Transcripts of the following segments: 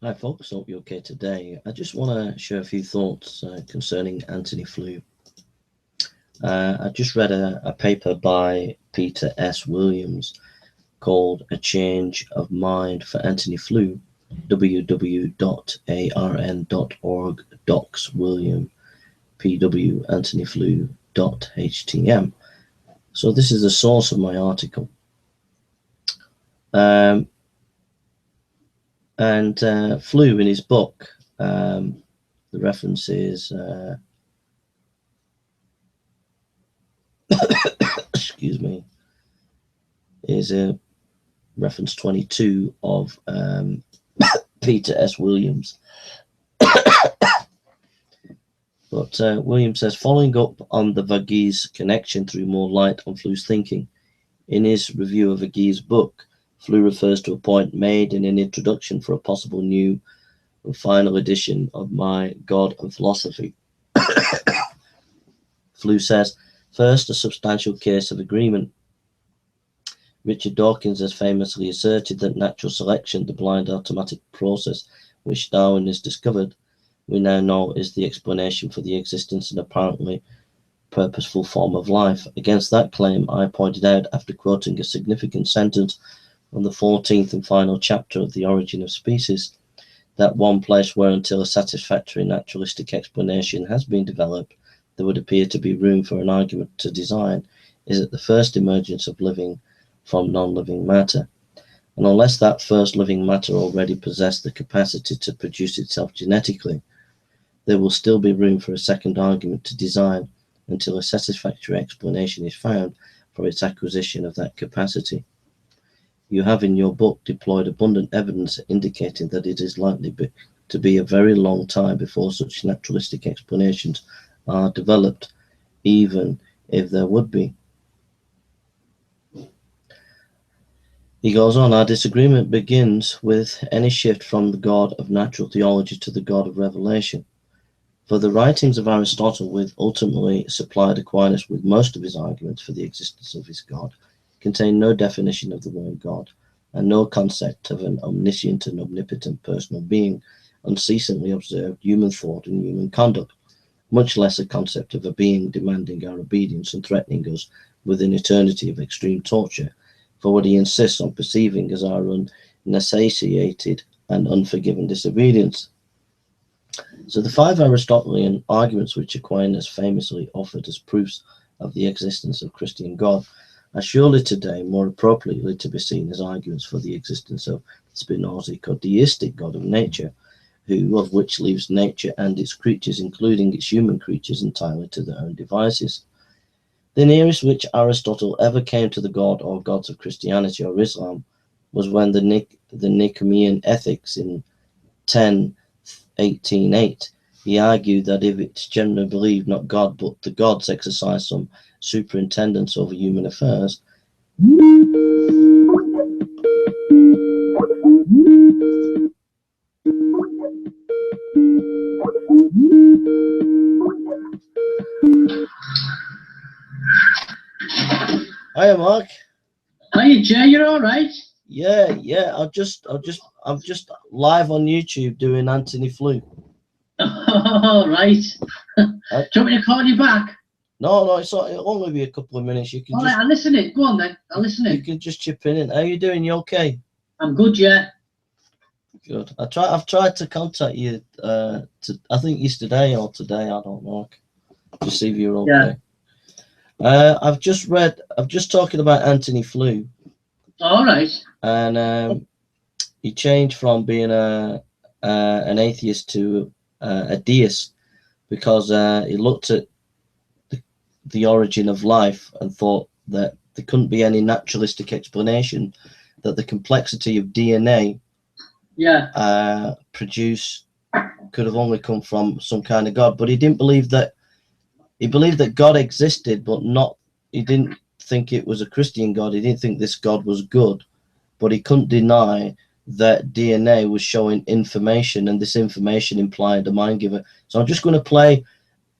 Hi folks, hope you're okay today. I just want to share a few thoughts concerning Antony Flew. I just read a paper by Peter S. Williams called A Change of Mind for Antony Flew, www.arn.org docs William pw Antony Flew.htm. So this is the source of my article. And Flew in his book, the reference is excuse me, is a reference 22 of Peter S. Williams. But Williams says, following up on the Verghese connection through more light on Flew's thinking, in his review of Verghese's book, Flew refers to a point made in an introduction for a possible new and final edition of My God and Philosophy. Flew says, first, a substantial case of agreement. Richard Dawkins has famously asserted that natural selection, the blind automatic process which Darwin has discovered, we now know is the explanation for the existence of an apparently purposeful form of life. Against that claim, I pointed out, after quoting a significant sentence from the 14th and final chapter of The Origin of Species, that one place where, until a satisfactory naturalistic explanation has been developed, there would appear to be room for an argument to design is at the first emergence of living from non-living matter. And unless that first living matter already possessed the capacity to produce itself genetically, there will still be room for a second argument to design until a satisfactory explanation is found for its acquisition of that capacity. You have in your book deployed abundant evidence indicating that it is likely to be a very long time before such naturalistic explanations are developed, even if there would be. He goes on, our disagreement begins with any shift from the God of natural theology to the God of revelation. For the writings of Aristotle, which ultimately supplied Aquinas with most of his arguments for the existence of his God, contain no definition of the word God, and no concept of an omniscient and omnipotent personal being, unceasingly observed human thought and human conduct, much less a concept of a being demanding our obedience and threatening us with an eternity of extreme torture for what he insists on perceiving as our unsatiated and unforgiven disobedience. So the five Aristotelian arguments which Aquinas famously offered as proofs of the existence of Christian God are surely today more appropriately to be seen as arguments for the existence of Spinozic or deistic God of nature, who of which leaves nature and its creatures, including its human creatures, entirely to their own devices. The nearest which Aristotle ever came to the God or gods of Christianity or Islam was when the Nicomachean Ethics in 10:18:8, he argued that if it's generally believed not God but the gods exercise some superintendence over human affairs, Hiya, Mark. Hiya, Jay. You're all right? Yeah. I'm just live on YouTube doing Antony Flew. All right. Do you want me to call you back? No, it'll only be a couple of minutes. You can all right, I'll listen in. Go on then. I'll listen in. You can just chip in. How you doing? You okay? I'm good, yeah. Good. I've tried to contact you. I think yesterday or today. I don't know. To see if you're okay. Yeah. I've just talking about Antony Flew. All right. And he changed from being an atheist to a deist because he looked at the origin of life and thought that there couldn't be any naturalistic explanation, that the complexity of DNA produce could have only come from some kind of God. But he didn't believe that. He believed that God existed, but he didn't think it was a Christian God. He didn't think this God was good, but he couldn't deny that DNA was showing information, and this information implied a mind giver. So I'm just going to play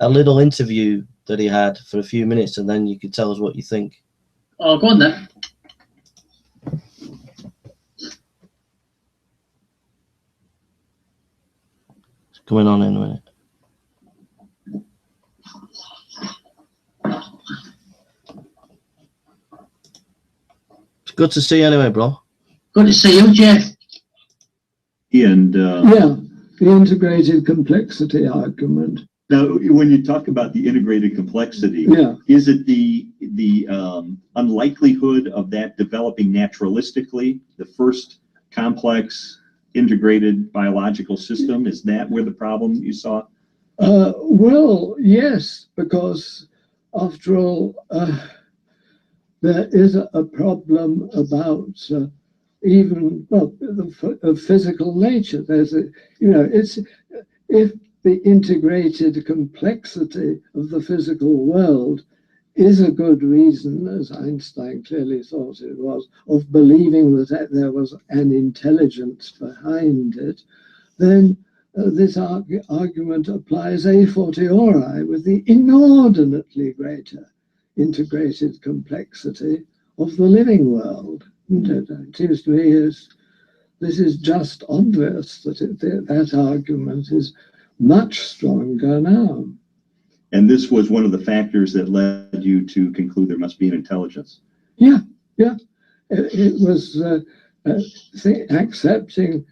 a little interview that he had for a few minutes, and then you can tell us what you think. Oh, go on then. coming on in a minute. It's good to see you anyway, bro. Good to see you, Jeff. And yeah, the integrated complexity argument. now, when you talk about the integrated complexity, Yeah. is it the unlikelihood of that developing naturalistically, the first complex integrated biological system? Is that where the problem you saw? Well, yes, because after all, there is a problem about even of physical nature. There's a, it's if the integrated complexity of the physical world is a good reason, as Einstein clearly thought it was, of believing that there was an intelligence behind it, then this argument applies a fortiori with the inordinately greater integrated complexity of the living world. It seems to me this is just obvious that that argument is much stronger now. And this was one of the factors that led you to conclude there must be an intelligence. Yeah. It was accepting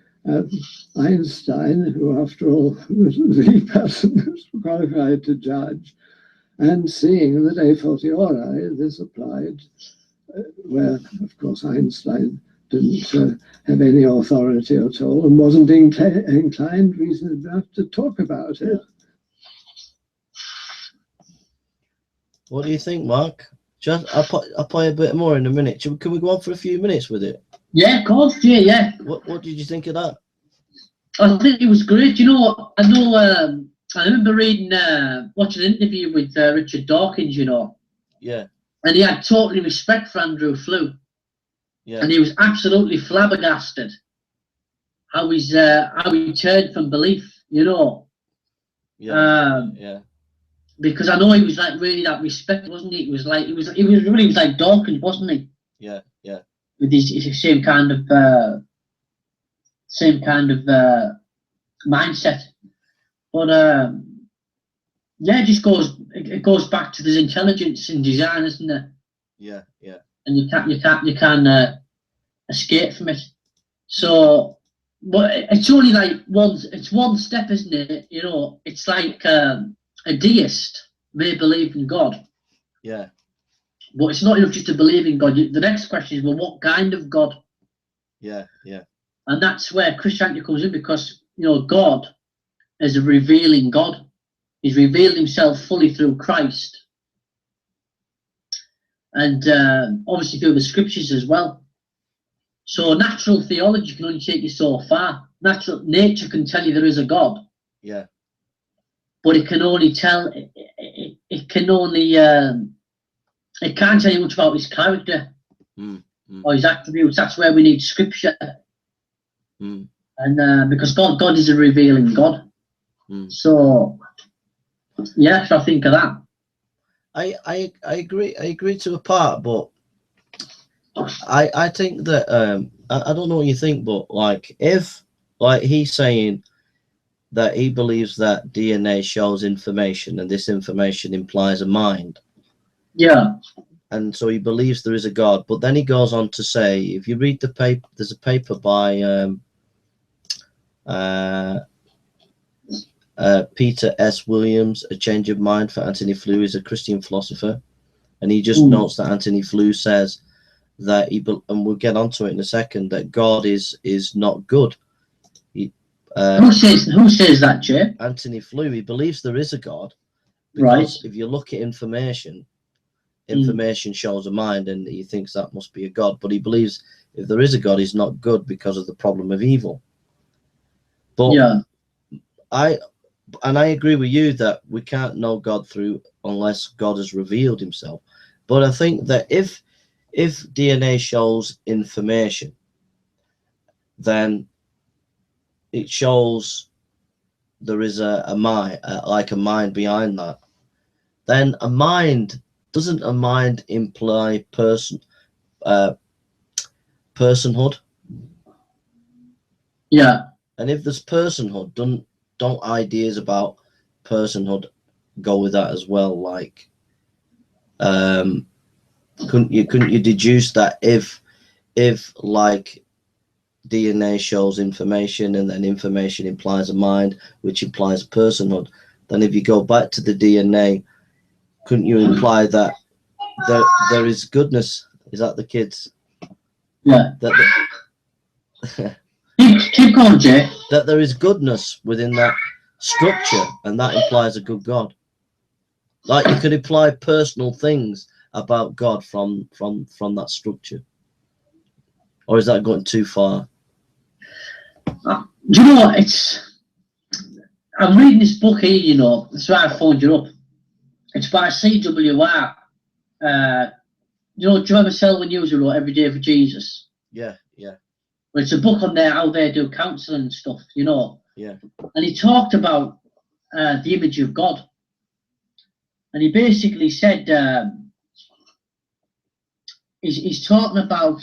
Einstein, who after all was the person who was qualified to judge, and seeing that a fortiori this applied, where of course Einstein didn't have any authority at all and wasn't inclined reasonably enough to talk about it. What do you think, Mark? I'll play a bit more in a minute. Can we go on for a few minutes with it? Yeah, of course, yeah. What did you think of that? I think it was great. I remember reading, watching an interview with Richard Dawkins, Yeah. And he had totally respect for Andrew Flew. Yeah. And he was absolutely flabbergasted how he turned from belief, Yeah. Because I know he was like really that respect, wasn't he? He was really like Dawkins, wasn't he? Yeah. With his same kind of mindset. But it goes back to this intelligence in design, isn't it? Yeah. And you can't escape from it. So, but it's only like one step, isn't it? It's like a deist may believe in God. Yeah. But it's not enough just to believe in God. The next question is, well, what kind of God? Yeah. And that's where Christianity comes in, because God is a revealing God. He's revealed himself fully through Christ, and obviously through the scriptures as well. So natural theology can only take you so far. Natural nature can tell you there is a God. Yeah. But it can only tell. It can't tell you much about his character or his attributes. That's where we need scripture. And because God is a revealing God. So yeah, so I think of that. I agree to a part, but I think that I don't know what you think, but if he's saying that he believes that DNA shows information and this information implies a mind. Yeah. And so he believes there is a God, but then he goes on to say, if you read the paper, there's a paper by Peter S. Williams, A Change of Mind for Antony Flew, is a Christian philosopher, and he just notes that Antony Flew says that and we'll get onto it in a second, that God is not good. Who says that, Jay? Antony Flew. He believes there is a God, because if you look at information shows a mind, and he thinks that must be a God. But he believes if there is a God, he's not good because of the problem of evil. But yeah. I agree with you that we can't know God unless God has revealed himself. But I think that if DNA shows information, then it shows there is a mind, like a mind behind that. Then doesn't a mind imply personhood? Yeah. And if there's personhood, don't ideas about personhood go with that as well? Like, couldn't you deduce that if like DNA shows information, and then information implies a mind, which implies a personhood, then if you go back to the DNA, couldn't you imply that there is goodness? Is that the kids? Yeah. That Keep going, Jay. that there is goodness within that structure, and that implies a good God. Like, you could imply personal things about God from that structure, or is that going too far? Do you know what? I'm reading this book here, you know, that's why I phoned you up. It's by C.W.R. You know, do you remember Selwyn User wrote Every Day for Jesus? Yeah. Well, it's a book on there, how they do counselling and stuff, you know. Yeah. And he talked about the image of God. And he basically said, he's talking about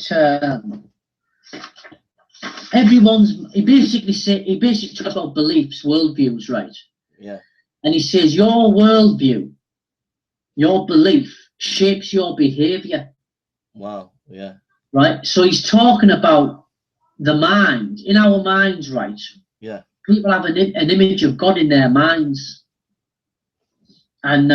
he basically talks about beliefs, worldviews, right? Yeah. And he says your worldview, your belief shapes your behavior. Wow. Yeah. Right? So he's talking about the mind, in our minds, right? Yeah. People have an image of God in their minds. And